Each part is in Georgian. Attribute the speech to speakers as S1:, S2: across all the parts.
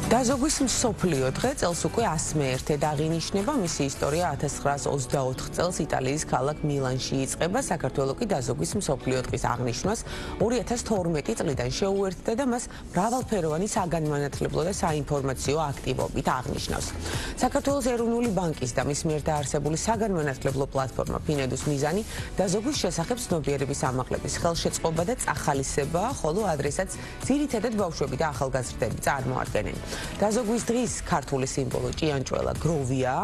S1: დაზოგვის მსოფლიო დღე წელს უკვე 101-ად აღინიშნება. მისი ისტორია 1924 წელს იტალიის ქალაქ მილანში იწყება. საქართველო კი დაზოგვის მსოფლიო დღის აღნიშვნას 2012 წლიდან შეუერთდა და მას მრავალფეროვანი საგანმანათლებლო და საინფორმაციო აქტივობით აღნიშნავს. საქართველოს ეროვნული ბანკის და მის მიერ დაარსებული საგანმანათლებლო პლატფორმა ფინედუს მიზანი დაზოგვის შესახებ ცნობიერების ამაღლების ხელშეწყობა და წახალისებაა, ხოლო ადრესაც ძირითადად ბავშვები და ახალგაზრდები წარმოადგენენ. დაზოგვის დღის ქართული სიმბოლო ჭიანჭველა გროვია.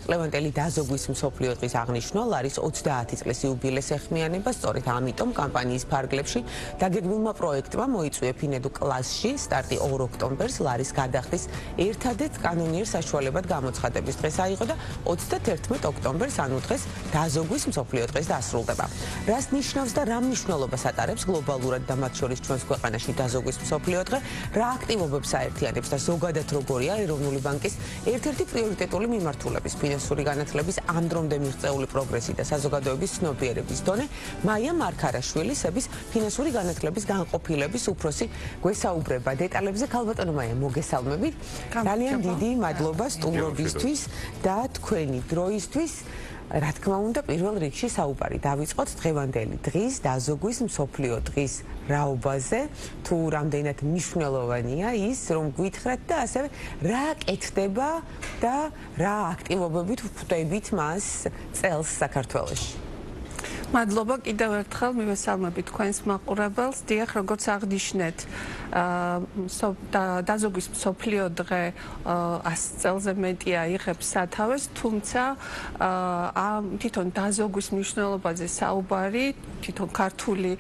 S1: წლევანდელი დაზოგვის მსოფლიო დღის აღნიშვნა ლარის 30 წლის იუბილეს ეხმიანება. სწორედ ამიტომ კამპანიის ფარგლებში დაგეგმილმა პროექტმა მოიწვია ფინედუ კლასში სტარტი 2 ოქტომბერს ლარის გადახდის ერთადერთ კანონიერ საშუალებად გამოცხადების დღეს აიღო და 31 ოქტომბერს ანუ დღეს დაზოგვის მსოფლიო დღეს დასრულდება. რას ნიშნავს და რა მნიშვნელობას ატარებს გლობალურად და მათ შორის ჩვენს ქვეყანაში დაზოგვის მსოფლიო დღე? რა აქტივობებს აერთიანებს და ზოგადად როგორია ეროვნული ბანკის ერთ-ერთი პრიორიტეტული მიმართულების ფინანსური განათლების ამ დრომდე მიღწეული პროგრესი და საზოგადოების ცნობიერების დონე? მაია მარქარაშვილი სების ფინანსური განათლების განყოფილების უფროსი გვესაუბრება დეტალებზე. ქალბატონო მაია, მოგესალმებით. ძალიან დიდი მადლობა სტუმრობისთვის და თქვენი დროისთვის. რა თქმა უნდა, პირველ რიგში საუბარი დავიწყოთ დღევანდელი დღის დაზოგვის მსოფლიო დღის რაობაზე, თუ რამდენად მნიშვნელოვანია ის, რომ გვითხრათ და ასევე რა კეთდება და რა აქტივობებით ვხვდებით მას წელს საქართველოში.
S2: მადლობა კიდევ ერთხელ მივესალმებით თქვენს მაყურებელს. დიახ, როგორც აღნიშნეთ, დაზოგვის მსოფლიო დღე 100 წელზე მეტია იღებს სათავეს, თუმცა თვითონ დაზოგვის მნიშვნელობაზე საუბარი, თვითონ ქართული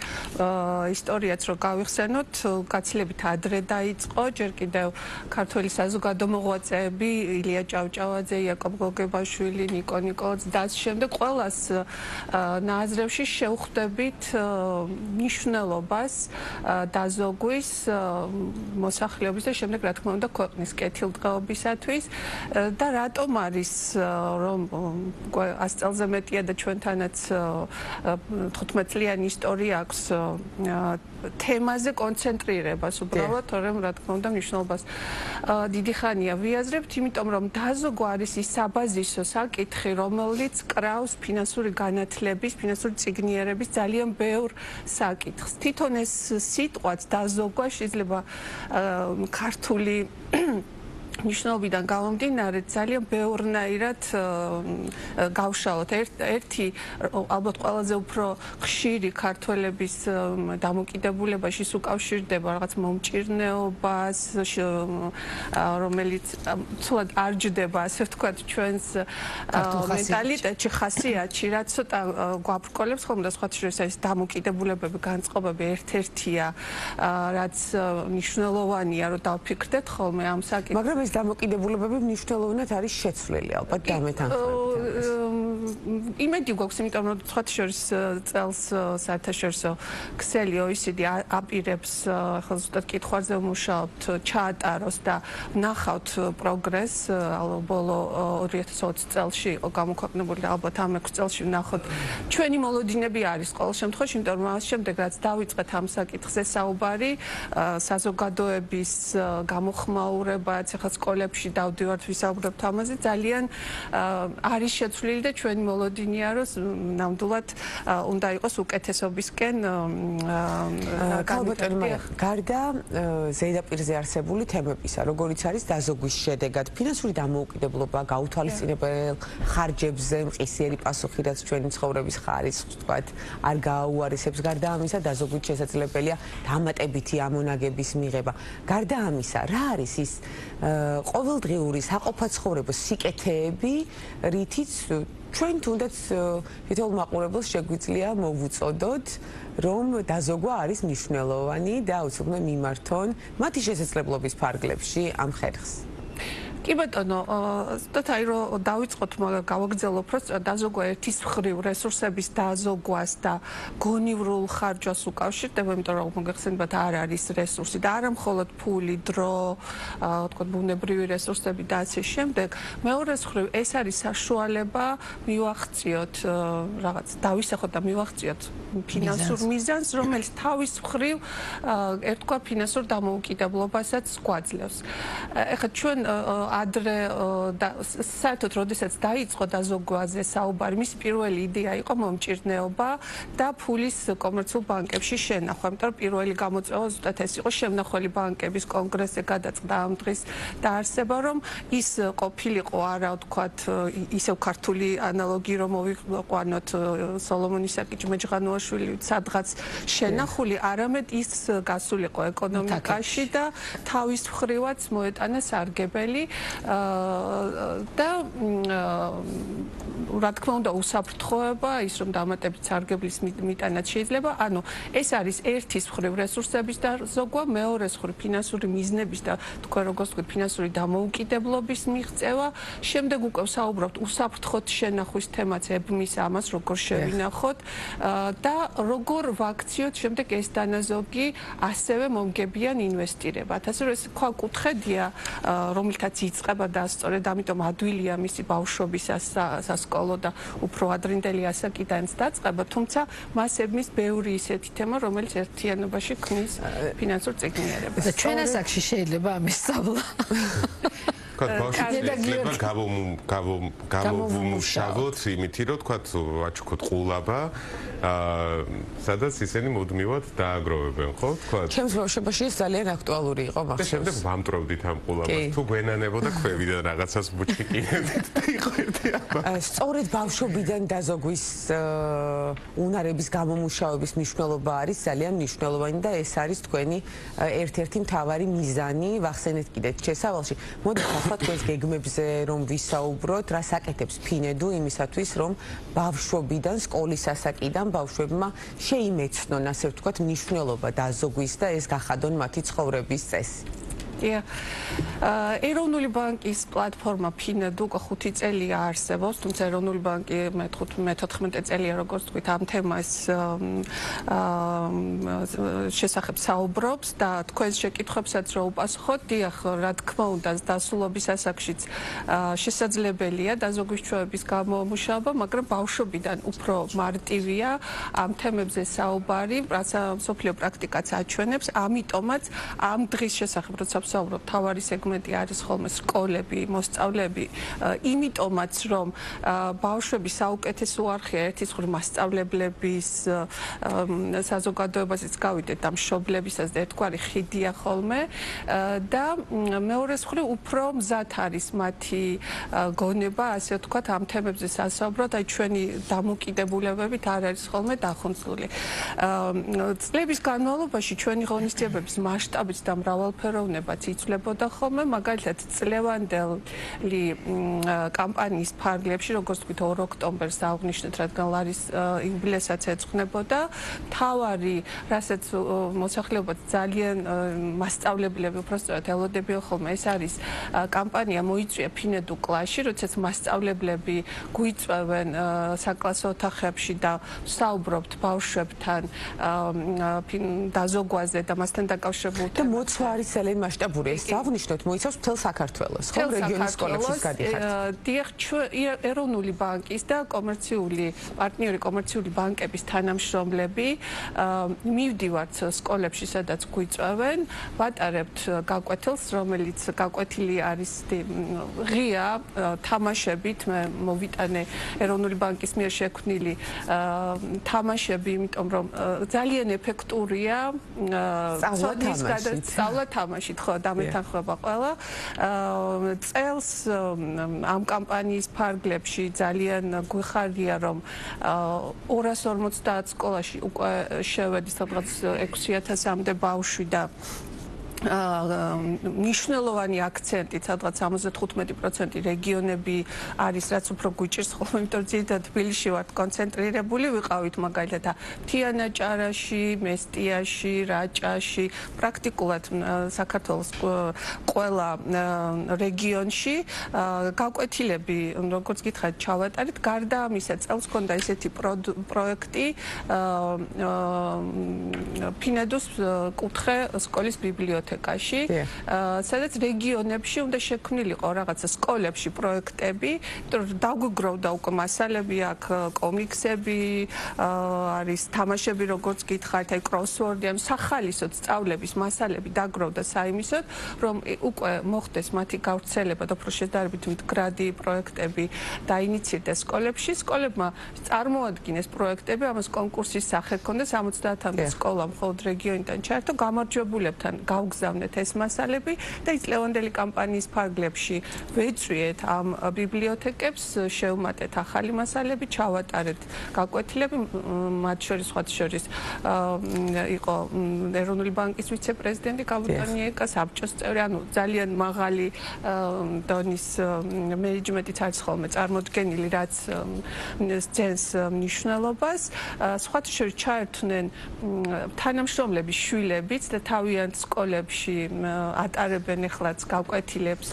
S2: ისტორიაც რო გავიხსენოთ, გაცილებით ადრე დაიწყო. ჯერ კიდევ ქართველი საზოგადო მოღვაწეები ილია ჭავჭავაძე, იაკობ გოგებაშვილი, ნიკო ნიკოლაძე და ამ შემდეგ ყველას ნაზრევში შევხვდებით მნიშვნელობას დაზოგვის მოსახლეობის და შემდეგ რა თქმა უნდა ქვეყნის კეთილდღეობისათვის და რატომ არის რომ 100 წელზე მეტია და ჩვენთანაც 15 წლიანი ისტორია აქვს თემაზე კონცენტრირებას უბრალოდ, თორემ რა თქმა უნდა მნიშვნელობას დიდი ხანია ვიაზრებთ, იმიტომ რომ დაზოგვა არის ის საბაზისო საკითხი, რომელიც კრავს ფინანსური განათლების, ფინანსური წიგნიერების ძალიან ბევრ საკითხს. თვითონ ეს სიტყვაც დაზოგვა შეიძლება ქართული ნიშნობიდან გამომდინარე ძალიან ბევრნაირად გავშალოთ. ერთი ალბათ ყველაზე უფრო ხშირი ქართველების დამოკიდებულებაში უკავშირდება რაღაც მომჭირნეობას, რომელიც ცუდად არ ჯდება, ასე ვთქვათ, ჩვენს მენტალიტეტში, ხასიათში, რაც ცოტა გვაბრკოლებს ხოლმე და სხვა შორის ეს დამოკიდებულებები, განწყობები ერთ-ერთია, რაც მნიშვნელოვანია, რომ დავფიქრდეთ ხოლმე ამ საკითხს.
S1: მაგრამ ეს დამოკიდებულებები მნიშვნელოვნად არის შეცვლილი, ალბათ დამეთანხმებით.
S2: იმედი გვაქვს, იმიტომ რომ სხვა შორის წელს საერთაშორისო ქსელი OECD აპირებს, ახლა ზუსტად კითხვაზე ვმუშაობთ, ჩაატაროს და ვნახავთ პროგრესს. ბოლო 2020 წელში იყო გამოქვეყნებული და ალბათ ამ 6 წელში ვნახოთ ჩვენი მოლოდინები არის ყოველ შემთხვევაში, იმიტომ რომ მას შემდეგ რაც დავიწყეთ ამ საკითხზე საუბარი, საზოგადოების გამოხმაურებაც, ახლა სკოლებში დავდივართ, ვისაუბრებთ ამაზე, ძალიან არის შეცვლილი და ჩვენი მოლოდინია, რომ ნამდვილად უნდა იყოს უკეთესობისკენ
S1: განვითარებული. გარდა ზედაპირზე არსებული თემებისა, როგორიც არის დაზოგვის შედეგად ფინანსური დამოუკიდებლობა, გაუთვალისწინებელ ხარჯებზე მყისიერი პასუხი, რაც ჩვენი ცხოვრების ხარისხს, ვთქვათ, არ გააუარესებს. გარდა ამისა, დაზოგვით შესაძლებელია დამატებითი ამონაგების მიღება. გარდა ამისა, რა არის ის ყოველდღიური საყოფაცხოვრებო სიკეთეები, რითიც ჩვენ თუნდაც თითოეულ მაყურებელს შეგვიძლია მოვუწოდოთ, რომ დაზოგვა არის მნიშვნელოვანი და აუცილებლად მიმართონ მათი შესაძლებლობის ფარგლებში ამ ხერხს.
S2: კი ბატონო, ზუსტად აი რომ დავიწყოთ, მაგრამ გავაგრძელოთ, რომ დაზოგვა ერთის მხრივ რესურსების დაზოგვას და გონივრულ ხარჯვას უკავშირდება, იმიტომ რომ მოგეხსენებათ არ არის რესურსი და არა მხოლოდ ფული, დრო, თქვათ ბუნებრივი რესურსები და ასე შემდეგ. მეორეს მხრივ ეს არის საშუალება მივახციოთ რაღაც დავისახოთ და მივახციოთ ფინანსურ მიზანს, რომელიც თავის მხრივ ერთგვარ ფინანსურ დამოუკიდებლობასაც გვაძლევს. ეხლა ჩვენ ადრე საერთოდ როდესაც დაიწყო დაზოგვაზე საუბარი, მისი პირველი იდეა იყო მომჭირნეობა და ფულის კომერციულ ბანკებში შენახვა, იმიტომ რომ პირველი გამოწვევა ზუსტად ეს იყო, შემნახველი ბანკების კონგრესზე გადაწყდა ამ დღის დაარსება, რომ ის ყოფილიყო არა ვთქვათ ისევ ქართული ანალოგი რომ მოვიყვანოთ სოლომონ ისაკი მეჯღანუაშვილი სადღაც შენახული, არამედ ის გასულიყო ეკონომიკაში და თავის მხრივაც მოეტანა სარგებელი და რა თქმა უნდა უსაფრთხოება, ის რომ დამატებით სარგებლის მიტანაც შეიძლება, ანუ ეს არის ერთის მხრივ რესურსების დაზოგვა, მეორეს მხრივ ფინანსური მიზნების და თქვენ როგორც ვთქვით ფინანსური დამოუკიდებლობის მიღწევა, შემდეგ უკვე ვსაუბრობთ უსაფრთხოდ შენახვის თემაც ებმის ამას როგორ შევინახოთ და როგორ ვაქციოთ შემდეგ ეს დანაზოგი ასევე მომგებიან ინვესტირებად. ასე რომ ეს ქვაკუთხედია, რომელთაც იწყება და სწორედ ამიტომ ადვილია მისი ბავშვობის სასკოლო და უფრო ადრინდელი ასაკიდანაც დაწყება, თუმცა მას ებმის ბევრი ისეთი თემა, რომელიც ერთიანობაში ქმნის ფინანსურ წიგნიერებას.
S3: და ჩვენ ასაკში შეიძლება ამის სწავლა.
S4: გავუმუშავოთ იმითი, რომ თქვათ ვაჩუქოთ ყულაბა, სადაც ისინი მუდმივად დააგროვებენ, ხო? თქვათ.
S1: ჩემს ბავშვობაში ეს ძალიან აქტუალური იყო
S4: და შემდეგ ვამტვრევდით ამ ყულაბას. თუ გვენანებოდა ქვევიდან რაღაცას ბუჩკიკინებდით და იყო ერთი აბა.
S1: სწორედ ბავშვობიდან დაზოგვის უნარების გამომუშავების მნიშვნელობა არის ძალიან მნიშვნელოვანი და ეს არის თქვენი ერთ-ერთი მთავარი მიზანი, ვახსენეთ კიდეც შესავალში. მოდით ახლა თქვენს გეგმებზე რომ ვისაუბროთ, რა საკეთებს ფინედუ იმისათვის, რომ ბავშვობიდან, სკოლის ასაკიდან ბავშვებმა შეიმეცნონ, ასე ვთქვათ, მნიშვნელობა დაზოგვის და ეს გახადონ მათი ცხოვრების წესი. ეროვნული ბანკის პლატფორმა ფინედუ 5 წელია არსებობს, თუმცა ეროვნული ბანკი მე-14 წელია როგორც ვთქვით ამ თემას შესახებ საუბრობს და თქვენს შეკითხვებსაც რო უპასუხოთ, დიახ, რა თქმა უნდა, დასულობის ასაკშიც შესაძლებელია დაზოგვის ჩვევების გამომუშავება, მაგრამ ბავშვობიდან უფრო მარტივია ამ თემებზე საუბარი, რაც მსოფლიო პრაქტიკაც აჩვენებს, ამიტომაც ამ დღის შესახებ როცა ვსაუბრობ, თავარი სეგმენტი არის ხოლმე სკოლები, მოსწავლეები, იმიტომაც რომ ბავშვების საუკეთესო არხია ერთის მხრივ მასწავლებლების საზოგადოებაზეც გავიდეთ და მშობლებისაც და ერთგვარი ხიდია ხოლმე და მეორეს მხრივ უფრო მზად არის მათი გონება, ასე ვთქვათ, ამ თემებზე სასაუბრად, აი ჩვენი დამოკიდებულებებით არ არის ხოლმე დახუნცლული. წლების განმავლობაში ჩვენი ღონისძიებების მასშტაბიც და მრავალფეროვნება იცვლებოდა ხოლმე, მაგალითად წლევანდელი კამპანიის ფარგლებში, როგორც ვთქვით 2 ოქტომბერს აღნიშნეთ, რადგან ლარის იუბილესაც ეძღვნებოდა, თავარი, რასაც მოსახლეობაც ძალიან მასწავლებლები უბრალოდ ელოდებიან ხოლმე, ეს არის კამპანია მოიწვია ფინედუ კლასში, როდესაც მასწავლებლები გვიწვევენ საკლასო ოთახებში და საუბრობთ ბავშვებთან დაზოგვაზე და მასთან დაკავშირებულ და მოცვა არის ძალიან მასშტაბური. ეს აღნიშნოთ მოიცავს მთელ საქართველოს, ხო, რეგიონის სკოლებშიც გადიხართ.
S2: დიახ, ეროვნული ბანკის და კომერციული პარტნიორი კომერციული ბანკების თანამშრომლები მივდივართ სკოლებში, სადაც გვიწვევენ, ვატარებთ გაკვეთილს, რომელიც გაკვეთილი არის ღია თამაშებით, მე მოვიტანე ეროვნული ბანკის მიერ შექმნილი თამაშები, იმიტომ რომ ძალიან ეფექტურია სწავლა თამაშით, ხო, დამეთანხმება ყველა. წელს ამ კამპანიის ფარგლებში ძალიან გვიხარია, რომ 250 სკოლაში უკვე შევედი სადღაც 6000-მდე ბავშვი და მნიშვნელოვანი აქცენტი, სადღაც 75% რეგიონები არის, რაც უფრო გვიჭირს ხოლმე, იმიტომ რომ ძირითადად თბილისში ვართ კონცენტრირებული, ვიყავით მაგალითად თიანაჭარაში, მესტიაში, რაჭაში, პრაქტიკულად საქართველოს ყველა რეგიონში გაკვეთილები, როგორც გითხარით, ჩავატარეთ. გარდა ამისა, წელს ჰქონდა ესეთი პროექტი ფინედოს კუთხე სკოლის ბიბლიოთეკაში, სადაც რეგიონებში უნდა შექმნილიყო რაღაცა სკოლებში პროექტები, იმიტომ რომ დაგვიგროვდა უკვე მასალები აქ, კომიქსები, არის თამაშები, როგორც გითხარით, აი კროსვორდი, ან სახალისოდ სწავლების მასალები დაგროვდა საიმისოდ, რომ უკვე მოხდეს მათი გავრცელება და უფრო შედარებით მდგრადი პროექტები დაინიცირდეს სკოლებში. სკოლებმა წარმოადგინეს პროექტები, ამას კონკურსის სახე ჰქონდა 70-მდე სკოლა მხოლოდ რეგიონიდან ჩაერთო, გამარჯვებულებთან გავგზავნეთ ეს მასალები და ის ლევანდელი კამპანიის ფარგლებში ვეწვიეთ ამ ბიბლიოთეკებს, შევმატეთ ახალი მასალები, ჩავატარეთ გაკვეთილები, მათ შორის იყო ეროვნული ბანკის ვიცე-პრეზიდენტი კალუტანიეკა, საბჭოს წევრი, ანუ ძალიან მაღალი დონის მენეჯმენტიც არის ხოლმე წარმოდგენილი, რაც ძენს მნიშვნელობას. სხვათა შორის ჩაერთვნენ თანამშრომლები, შვილებიც და თავიანთ სკოლებში ატარებენ ეხლაც გაკვეთილებს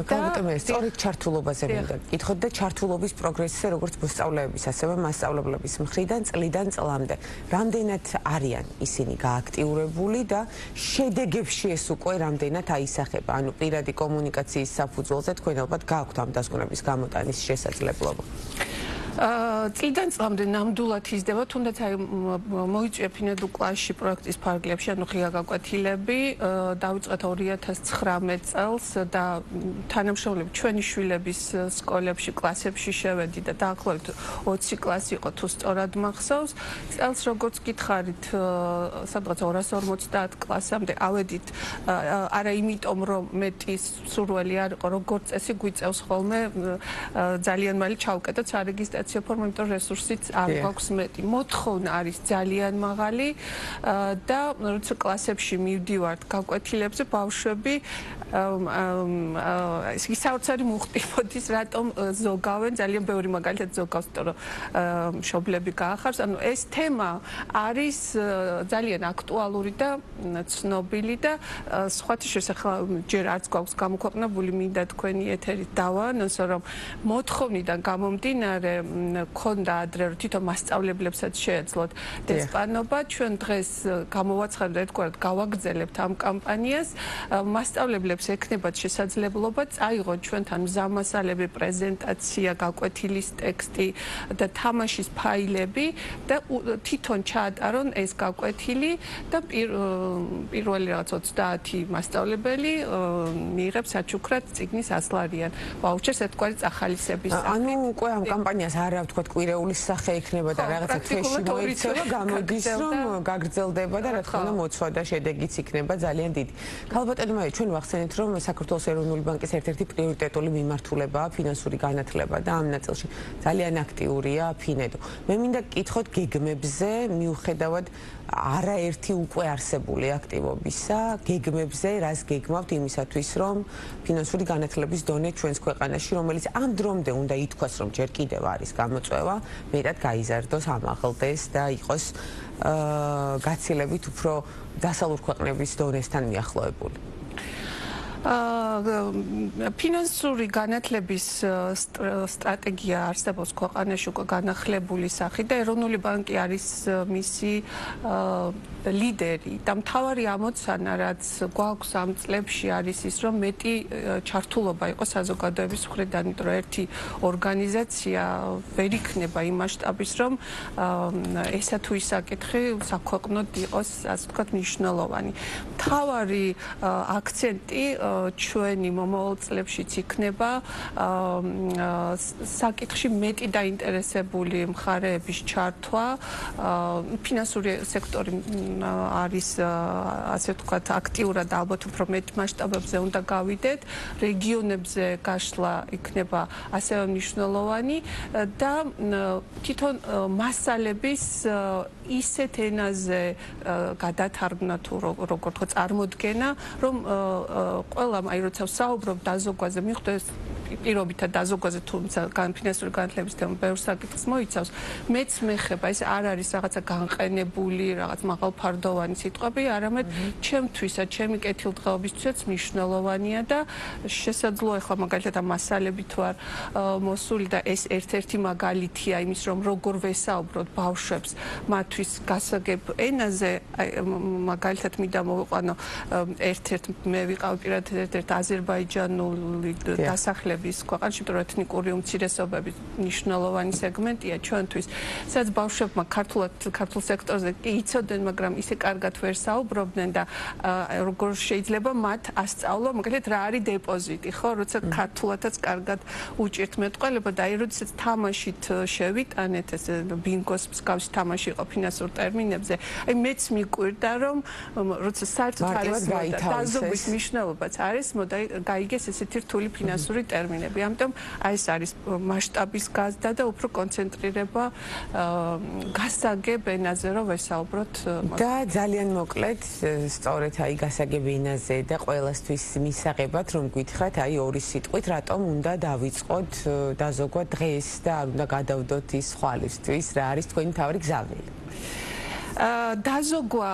S1: და სწორედ ჩართულობაზე მინდა გითხოთ და ჩართულობის პროგრესზე, როგორც მოსწავლეების, ასევე მასწავლებლების მხრიდან წლიდან წლამდე. რამდენად არიან ისინი გააქტიურებული და შედეგებში ეს უკვე რამდენად აისახება? ანუ პირადი კომუნიკაციის საფუძველზე თქვენ ალბათ გააქვთ ამ დასკვნების გამოტანის შესაძლებლობა.
S2: წლიდან წლამდე ნამდვილად იზრდება, თუნდაც აი მოიწვია ფინედო კლასში პროექტის ფარგლებში, ანუ ღია გაკვეთილები, დავიწყეთ 2019 წელს და თანამშრომლები ჩვენი შვილების სკოლებში, კლასებში შევედი და დაახლოებით 20 კლასი იყო, თუ სწორად მახსოვს. წელს როგორც გითხარით, სადღაც 250 კლასამდე ავედით, არა იმიტომ რომ მეტი სურველი არ იყო, როგორც წესი გვიწევს ხოლმე ძალიან მალე ჩავკეტოთ სარეგისტრაციო ფორმა, იმიტომ რომ რესურსიც არ გვაქვს მეტი. მოთხოვნა არის ძალიან მაღალი და როცა კლასებში მივდივართ გაკვეთილებზე, ბავშვები ისაოცარი მუხტი მოდის, რატომ ზოგავენ, ძალიან ბევრი მაგალითად ზოგავს, იმიტომ რომ მშობლები გაახარს. ანუ ეს თემა არის ძალიან აქტუალური და ცნობილი და სხვათა შორის ახლა ჯერ არც გვაქვს გამოქვეყნებული, მინდა თქვენი ეთერით დავაანონსო, რომ მოთხოვნიდან გამომდინარე ქონდა ადრე, რომ თვითონ მასწავლებლებსაც შეეძლოთ დესპანობა. ჩვენ დღეს გამოვაცხადეთ ერთგვარად, გავაგრძელებთ ამ კამპანიას. მასწავლებლებს ექნებათ შესაძლებლობა წაიღონ ჩვენთან მზამასალები, პრეზენტაცია, გაკვეთილის ტექსტი და თამაშის ფაილები და თვითონ ჩაატარონ ეს გაკვეთილი და პირველი რაღაც 30 მასწავლებელი მიიღებს საჩუქრად წიგნის 100 ლარიან ვაუჩერს ერთგვარი წახალისების სახით.
S1: ანუ უკვე ამ კამპანიას არა ვთქვათ კვირეულის სახე იქნება და რაღაცა თვეში მოიქცევა, გამოდის რომ გაგრძელდება და რა თქმა უნდა მოცვა და შედეგიც იქნება ძალიან დიდი. ქალბატონი მაია, ჩვენ ვახსენეთ, რომ საქართველოს ეროვნული ბანკის ერთ-ერთი პრიორიტეტული მიმართულებაა ფინანსური განათლება და ამ ნაწილში ძალიან აქტიურია ფინედო. მე მინდა გკითხოთ გეგმებზე, მიუხედავად არაერთი უკვე არსებული აქტივობისა, გეგმებზე, რას გეგმავთ იმისათვის, რომ ფინანსური განათლების დონე ჩვენს ქვეყანაში, რომელიც ამ დრომდე უნდა ითქვას, რომ ჯერ კიდევ არის გამოწვევა, მეტად გაიზარდოს, ამაღლდეს და იყოს გაცილებით უფრო დასავლურ ქვეყნების დონესთან მიახლოებული.
S2: ფინანსური განათლების სტრატეგია არსებობს ქვეყანაში უკვე განახლებული სახით და ეროვნული ბანკი არის მისი ლიდერი და მთავარი ამოცანა, რაც გვაქვს ამ წლებში არის ის, რომ მეტი ჩართულობა იყოს საზოგადოების მხრიდან, იმიტომ რომ ერთი ორგანიზაცია ვერ იქნება იმ მასშტაბის, რომ ესა თუ ის საკითხი საქვეყნოდ იყოს, ასე ვთქვათ, მნიშვნელოვანი. მთავარი აქცენტი ჩვენ ჩვენი მომავალ წლებშიც იქნება საკითხში მეტი დაინტერესებული მხარეების ჩართვა. ფინანსური სექტორი არის ასე ვთქვათ აქტიურად ალბათ უფრო მეტ მასშტაბებზე უნდა გავიდეთ. რეგიონებზე გაშლა იქნება ასევე მნიშვნელოვანი და თვითონ მასალების ისეთ ენაზე გადათარგმნა თუ როგორ თქო წარმოდგენა, რომ ყველა აი როცა საუბრობ დაზოგვაზე, მიხვდეს პირობითად დაზოგვაზე თუმცა ფინანსური განათლების თემა ბევრ საკითხს მოიცავს, მეც მეხება ეს არ არის რაღაცა განყენებული, რაღაც მაღალფარდოვანი სიტყვები, არამედ ჩემთვისაც, ჩემი კეთილდღეობისთვისაც მნიშვნელოვანია და შესაძლოა ახლა მაგალითად ამ მასალები თუ არ მოსული და ეს ერთ-ერთი მაგალითია იმის, რომ როგორ ვესაუბროთ ბავშვებს მათთვის გასაგებ ენაზე, მაგალითად მინდა მოვიყვანო ერთ-ერთ მე ვიყავ პირადად ერთ-ერთ აზერბაიჯანული დასახლების ქვეყანაში, იმიტომ რომ ეთნიკური უმცირესობების მნიშვნელოვანი სეგმენტია ჩვენთვის, სადაც ბავშვებმა ქართულ სექტორზე კი იცოდნენ, მაგრამ ისე კარგად ვერ საუბრობდნენ და როგორ შეიძლება მათ ასწავლო, მაგალითად რა არის დეპოზიტი, ხო, როცა ქართულადაც კარგად უჭირთ მეტყველება და აი როდესაც თამაშით შევიტანეთ ეს ბინგოს მსგავსი თამაში იყო ფინანსურ ტერმინებზე, აი მეც მიკვირდა რომ როცა საერთოდ არის დაზოგვის მნიშვნელობაც არის, მოდი გაიგეს ესეთი რთული ფინანსური ტერმინები. ამიტომ აი ეს არის მასშტაბის გაზრდა და უფრო კონცენტრირება გასაგებ ენაზე რომ ვესაუბროთ.
S1: და ძალიან მოკლედ სწორედ აი გასაგებ ენაზე და ყველასთვის მისაღებად რომ გითხრათ აი ორი სიტყვით რატომ უნდა დავიწყოთ დაზოგვა დღეს და არ უნდა გადავდოთ ის ხვალისთვის, რა არის თქვენი თავი გზავნილი?
S2: დაზოგვა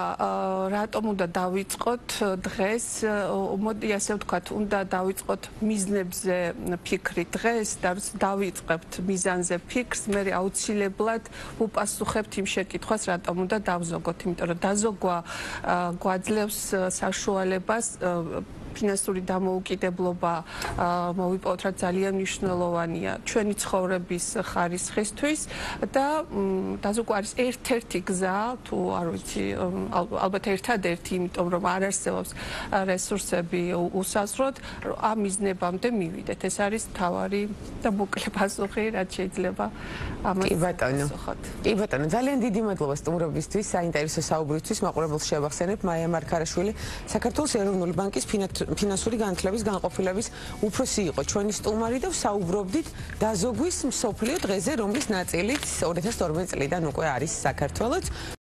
S2: რატომ უნდა დავიწყოთ დღეს? მოდი ასე ვთქვათ, უნდა დავიწყოთ მიზნებზე ფიქრი დღეს და დავიწყებთ მიზანზე ფიქრს, მე აუცილებლად ვუპასუხებთ იმ შეკითხვას, რატომ უნდა დავზოგოთ, იმიტომ რომ დაზოგვა გვაძლევს საშუალებას ფინანსური დამოუკიდებლობა მოვიპოვოთ, რაც ძალიან მნიშვნელოვანია ჩვენი ცხოვრების ხარისხისთვის და დაზოგვა არის ერთ-ერთი გზა, თუ არ ვიცი, ალბათ ერთადერთი, იმიტომ რომ არ არსებობს რესურსები უსაზღვროდ, ამ მიზნებამდე მივიდეთ. ეს არის მთავარი და მოკლე პასუხი, რაც შეიძლება ამას ვასახოთ.
S1: კი ბატონო, ძალიან დიდი მადლობა სტუმრობისთვის, საინტერესო საუბრისთვის. მაყურებელს შევახსენებ, მაია მარქარაშვილი, საქართველოს ეროვნული ბანკის ფინანსური განათლების განყოფილების უფროსი იყო ჩვენი სტუმარი და ვსაუბრობდით დაზოგვის მსოფლიო დღეზე, რომლის ნაწილიც 2012 წლიდან უკვე არის საქართველოც.